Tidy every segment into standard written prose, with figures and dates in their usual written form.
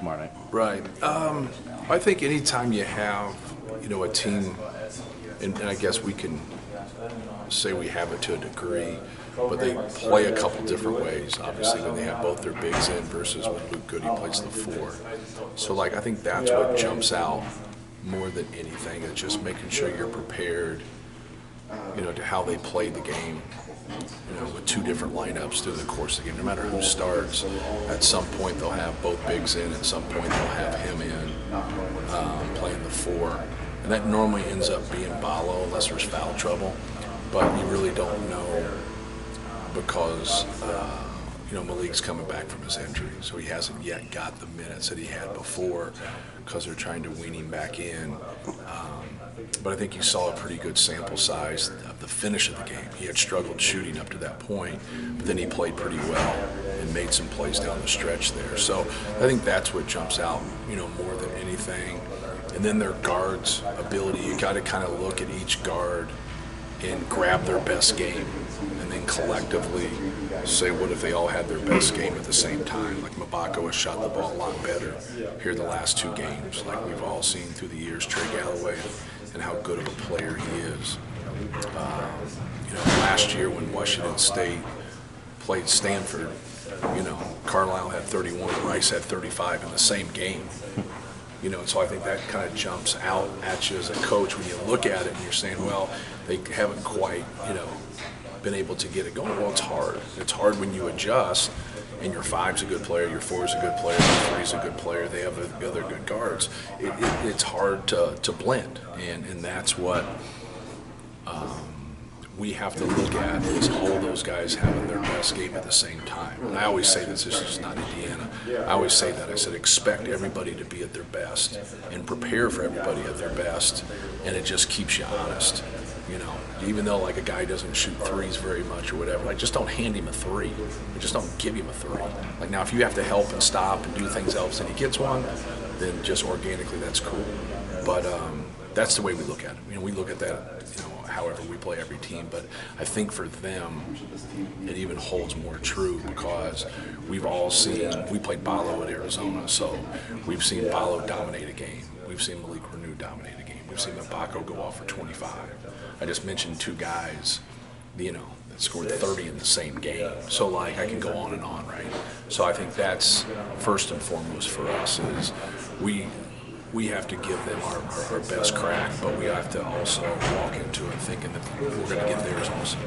tomorrow night. Right. I think anytime you have, a team, and I guess we can say we have it to a degree, but they play a couple different ways. Obviously, when they have both their bigs in versus when Luke Goody plays the 4. So, I think that's what jumps out more than anything. It's just making sure you're prepared, to how they play the game. With 2 different lineups through the course of the game. No matter who starts, at some point they'll have both bigs in, at some point they'll have him in, playing the 4. And that normally ends up being Ballo unless there's foul trouble. But you really don't know because, Malik's coming back from his injury, so he hasn't yet got the minutes that he had before because they're trying to wean him back in. But I think you saw a pretty good sample size of the finish of the game. He had struggled shooting up to that point, but then he played pretty well and made some plays down the stretch there. So I think that's what jumps out, more than anything. And then their guards' ability, you got to kind of look at each guard and grab their best game and then collectively say, what if they all had their best game at the same time? Like Mabako has shot the ball a lot better here the last 2 games, like we've all seen through the years, Trey Galloway, and how good of a player he is. Last year when Washington State played Stanford, Carlisle had 31, Rice had 35 in the same game. So I think that kind of jumps out at you as a coach when you look at it and you're saying, well, they haven't quite, been able to get it going. Well, it's hard. It's hard when you adjust and your 5's a good player, your 4's a good player, your 3's a good player, they have other good guards. It's hard to blend, and that's what we have to look at is all those guys having their best game at the same time. And I always say this is not Indiana. I always say that. I said expect everybody to be at their best and prepare for everybody at their best, and it just keeps you honest. Even though a guy doesn't shoot 3s very much or whatever, just don't hand him a 3. Just don't give him a 3. Now if you have to help and stop and do things else and he gets one, then just organically that's cool. But that's the way we look at it. We look at that, however we play every team. But I think for them, it even holds more true because we've all seen, we played Ballo at Arizona, so we've seen Ballo dominate a game. We've seen Malik Renew dominate a game. We've seen Mabako go off for 25. I just mentioned 2 guys, that scored 30 in the same game. So I can go on and on, right? So I think that's first and foremost for us is we have to give them our best crack, but we have to also walk into it thinking that we're going to get theirs also.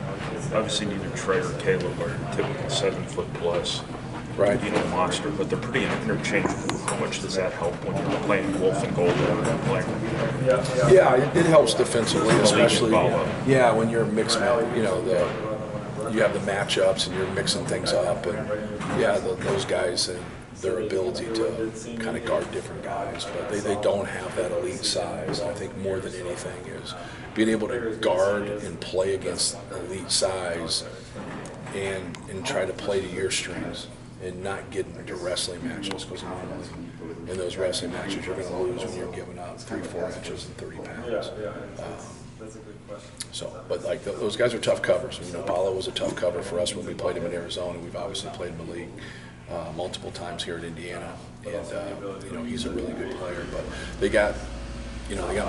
Obviously, neither Trey or Caleb are typical 7-foot plus. Right. Monster, but they're pretty interchangeable. How much does that help when you're playing Wolf and Gold and playing? Yeah, it helps defensively, especially. Yeah, when you're mixing, you have the matchups and you're mixing things up, and those guys and their ability to kind of guard different guys, but they don't have that elite size. I think more than anything is being able to guard and play against elite size and try to play to your strengths. And not get into wrestling matches because normally in those wrestling matches you're going to lose when you're giving up 3-4 inches and 30 pounds. But those guys are tough covers. Ballo was a tough cover for us when we played him in Arizona. We've obviously played him in the league multiple times here at Indiana, and he's a really good player. But they got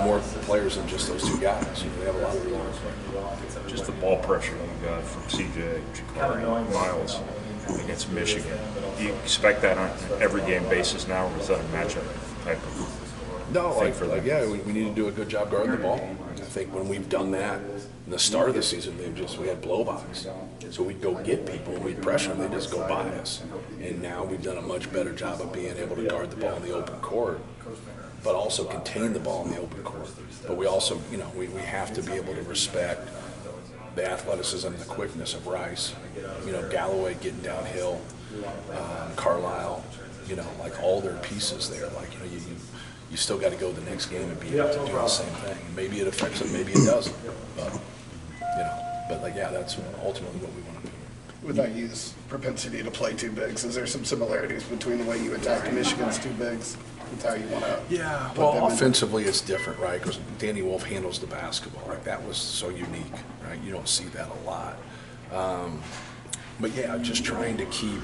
more players than just those 2 guys. They have a lot of really good players. Just the ball pressure you got from CJ, Jakari, Miles against Michigan. Do you expect that on an every game basis now, or is that a matchup type of No, we need to do a good job guarding the ball. I think when we've done that in the start of the season, we had blowbys. So we'd go get people and we'd pressure them, they just go by us. And now we've done a much better job of being able to guard the ball in the open court, but also contain the ball in the open court. But we also, we have to be able to respect the athleticism and the quickness of Rice. Galloway getting downhill, Carlisle, all their pieces there. You still got to go the next game and be able to do the same thing. Maybe it affects it, maybe it doesn't. But that's ultimately what we want to do. With IU's propensity to play 2 bigs, is there some similarities between the way you attacked Michigan's 2 bigs with how you want to? Yeah, well, offensively it's different, right? Because Danny Wolf handles the basketball. That was so unique, right? You don't see that a lot. But just trying to keep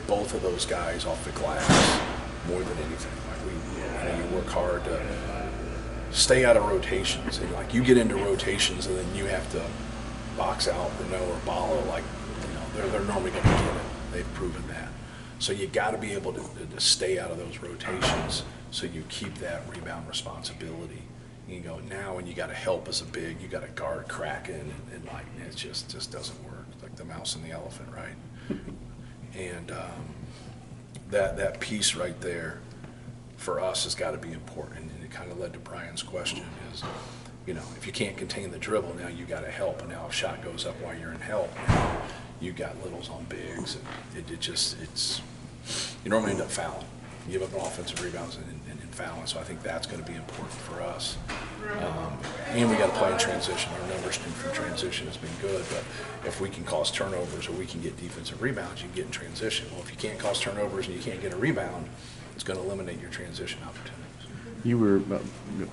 both of those guys off the glass more than anything. Like you work hard to stay out of rotations, and like you get into rotations and then you have to box out Renault or Balo, like they're normally going to get it. They've proven that. So you got to be able to stay out of those rotations so you keep that rebound responsibility. You go now, and you got to help as a big. You got to guard cracking, and like it just doesn't work. It's like the mouse and the elephant, right? And that piece right there for us has got to be important. And it kind of led to Brian's question: is if you can't contain the dribble, now you got to help. And now if shot goes up while you're in help, now you got littles on bigs, and it's you normally end up fouling. You give up an offensive rebounds and fouling. So I think that's going to be important for us. And we got to play in transition. Our numbers from transition has been good, but if we can cause turnovers or we can get defensive rebounds, you can get in transition. Well, if you can't cause turnovers and you can't get a rebound, it's going to eliminate your transition opportunities. You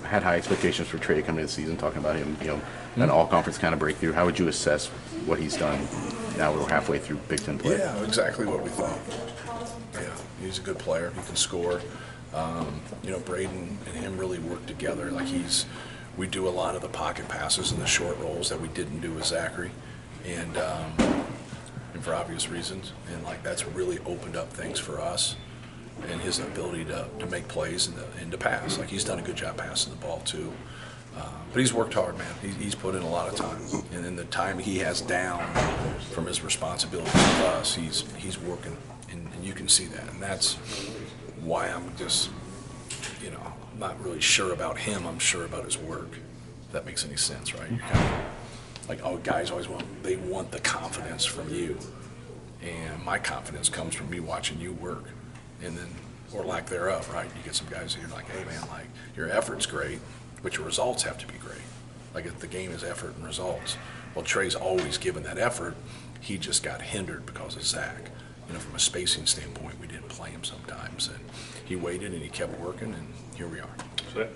had high expectations for Trey coming into the season, talking about him, an all-conference kind of breakthrough. How would you assess what he's done now we're halfway through Big Ten play? Yeah, exactly what we thought. Yeah, he's a good player. He can score. Braden and him really work together. Like we do a lot of the pocket passes and the short rolls that we didn't do with Zachary, and for obvious reasons. And like that's really opened up things for us and his ability to make plays and to pass. Like he's done a good job passing the ball too. But he's worked hard, man. He's put in a lot of time, and in the time he has down from his responsibilities with us, he's working, and you can see that, and that's why I'm just, not really sure about him. I'm sure about his work. If that makes any sense, right? You're kind of like, guys always want the confidence from you, and my confidence comes from me watching you work, and then or lack thereof, right? You get some guys who are like, hey man, like your effort's great, but your results have to be great. Like if the game is effort and results. Well, Trey's always given that effort. He just got hindered because of Zach. From a spacing standpoint, we didn't play him sometimes, and he waited and he kept working, and here we are. So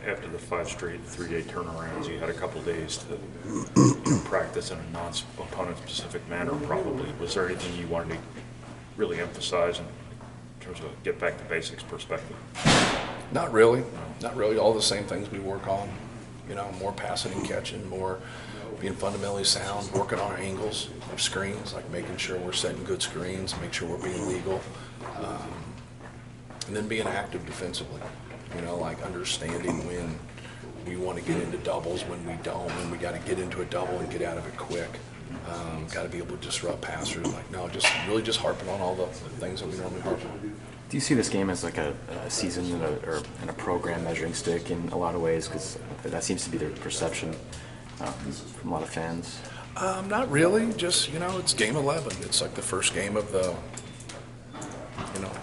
after the 5 straight 3-day turnarounds, you had a couple days to practice in a non-opponent specific manner. Probably, was there anything you wanted to really emphasize in terms of get back to basics perspective? Not really. Not really. All the same things we work on. More passing and catching, more being fundamentally sound, working on our angles, our screens, like making sure we're setting good screens, make sure we're being legal, and then being active defensively. Like understanding when we want to get into doubles, when we don't, when we got to get into a double and get out of it quick. Got to be able to disrupt passers. Like no, just really just harping on all the things that we normally harp on. Do you see this game as like a season and a program measuring stick in a lot of ways? Because that seems to be the perception from a lot of fans. Not really. Just it's game 11. It's like the first game of the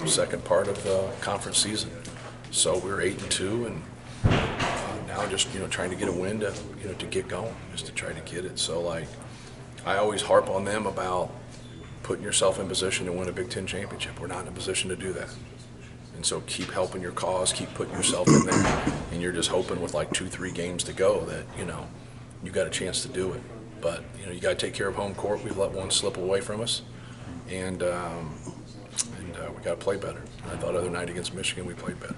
second part of the conference season. So we're 8-2, and now just trying to get a win to to get going, just to try to get it. So like I always harp on them about putting yourself in position to win a Big Ten championship. We're not in a position to do that. And so keep helping your cause, keep putting yourself in there, and you're just hoping with like 2-3 games to go that, you got a chance to do it. But, you got to take care of home court. We've let one slip away from us, and we got to play better. And I thought other night against Michigan we played better.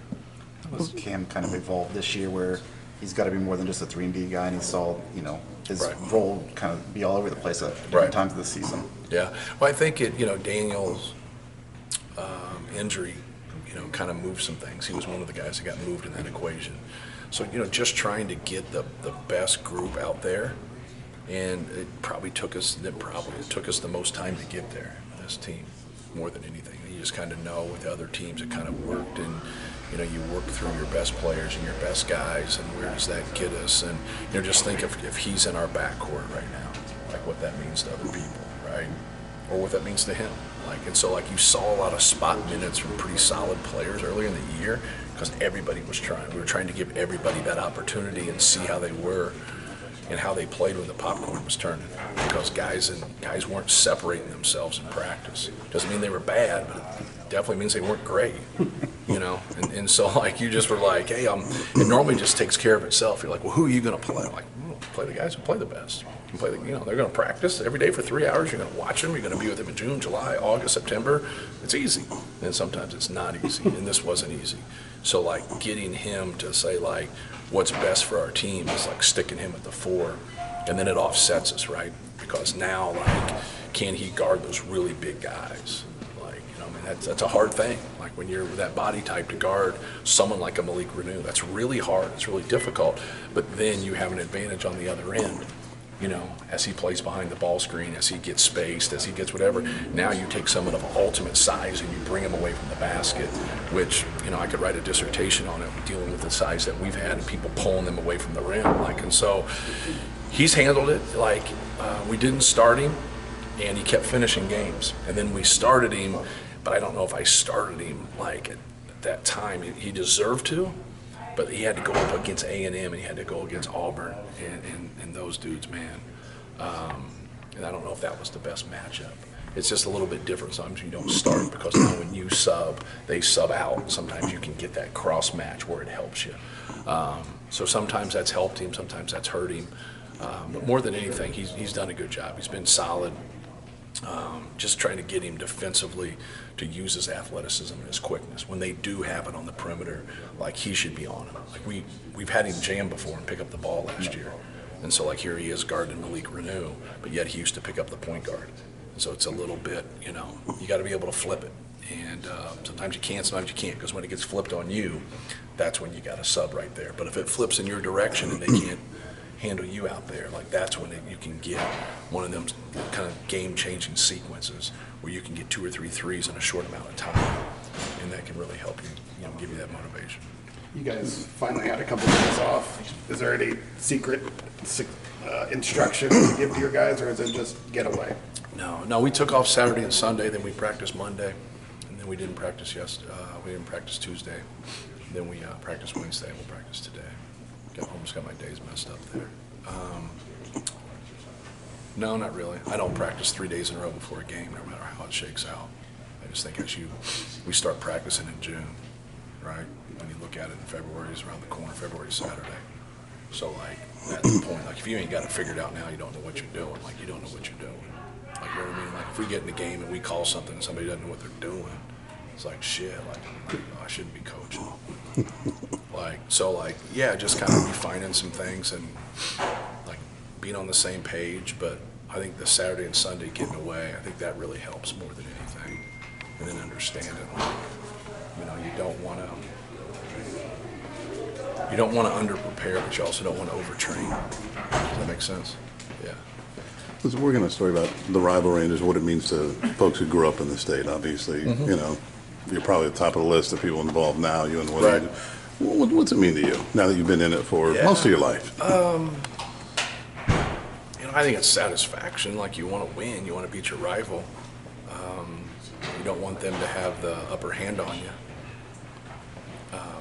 How has Cam kind of evolved this year where he's got to be more than just a 3-and-D guy, and he saw, his role kind of be all over the place at different times of the season? Yeah. Well, I think Daniel's injury, kind of moved some things. He was one of the guys that got moved in that equation. So, just trying to get the best group out there, and it took us the most time to get there, this team, more than anything. You just kind of know with the other teams it kind of worked, and you work through your best players and your best guys, and where does that get us? And just think if he's in our backcourt right now, like what that means to other people, right? Or what that means to him. And so you saw a lot of spot minutes from pretty solid players earlier in the year because everybody was trying. We were trying to give everybody that opportunity and see how they were and how they played when the popcorn was turning, because guys weren't separating themselves in practice. Doesn't mean they were bad, but it definitely means they weren't great. And so you just were like, hey, it normally just takes care of itself. You're like, well, who are you going to play? I'm like, play the guys who play the best. You play they're going to practice every day for 3 hours. You're going to watch them. You're going to be with them in June, July, August, September. It's easy. And sometimes it's not easy. And this wasn't easy. So, like, getting him to say, like, what's best for our team is, like, sticking him at the 4. And then it offsets us, right? Because now, like, can he guard those really big guys? That's a hard thing. Like when you're that body type to guard someone like a Malik Renew, that's really hard. It's really difficult. But then you have an advantage on the other end. As he plays behind the ball screen, as he gets spaced, as he gets whatever. Now you take someone of ultimate size and you bring him away from the basket, which I could write a dissertation on it, dealing with the size that we've had and people pulling them away from the rim. And so he's handled it. We didn't start him, and he kept finishing games, and then we started him. But I don't know if I started him at that time. He deserved to, but he had to go up against A&M and he had to go against Auburn and those dudes, man. And I don't know if that was the best matchup. It's just a little bit different. Sometimes you don't start because now when you sub, they sub out. Sometimes you can get that cross match where it helps you. So sometimes that's helped him, sometimes that's hurt him. But more than anything, he's done a good job. He's been solid. Just trying to get him defensively to use his athleticism and his quickness. When they do have it on the perimeter, he should be on him. We've had him jam before and pick up the ball last year. And so here he is guarding Malik Renew, but yet he used to pick up the point guard. And so it's a little bit, you got to be able to flip it. And sometimes you can, sometimes you can't, because when it gets flipped on you, that's when you got a sub right there. But if it flips in your direction and they can't handle you out there, that's when you can get one of them kind of game-changing sequences where you can get 2 or 3 threes in a short amount of time, and that can really help you, give you that motivation. You guys finally had a couple of days off. Is there any secret instructions to give to your guys, or is it just get away? No, we took off Saturday and Sunday, then we practiced Monday, and then we didn't practice we didn't practice Tuesday, then we practiced Wednesday, and we'll practice today. Got home, just got my days messed up there. No, not really. I don't practice 3 days in a row before a game, no matter how it shakes out. I just think we start practicing in June, right? When you look at it in February, it's around the corner. February is Saturday. So at the point, if you ain't got it figured out now, you don't know what you're doing. You don't know what you're doing. You know what I mean? If we get in the game and we call something and somebody doesn't know what they're doing, it's shit. I shouldn't be coaching. Just kind of refining some things and being on the same page. But I think the Saturday and Sunday getting away, I think that really helps more than anything. And then understanding, you don't want to under-prepare, but you also don't want to overtrain. Does that make sense? Yeah. Listen, we're going to story about the rivalry and just what it means to folks who grew up in the state. Obviously, you're probably at the top of the list of people involved now. You and Willie. Right. What's it mean to you now that you've been in it for most of your life? I think it's satisfaction. You want to win, you want to beat your rival. You don't want them to have the upper hand on you.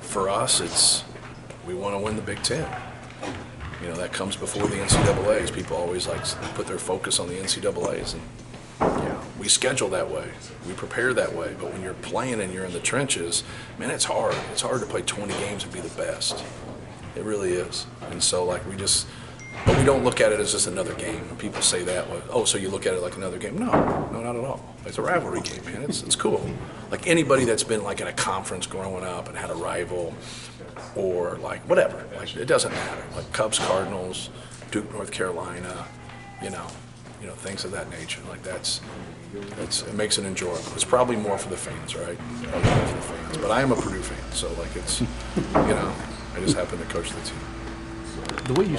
For us, we want to win the Big Ten. That comes before the NCAAs. People always put their focus on the NCAAs, and we schedule that way. We prepare that way. But when you're playing and you're in the trenches, man, it's hard. It's hard to play 20 games and be the best. It really is. And so but we don't look at it as just another game. When people say that, so you look at it like another game. No, not at all. It's a rivalry game, man. It's cool. Anybody that's been in a conference growing up and had a rival, or whatever, it doesn't matter. Cubs, Cardinals, Duke, North Carolina, things of that nature. It makes it enjoyable. It's probably more for the fans, right? Probably more for the fans. But I am a Purdue fan, so it's I just happen to coach the team. The way you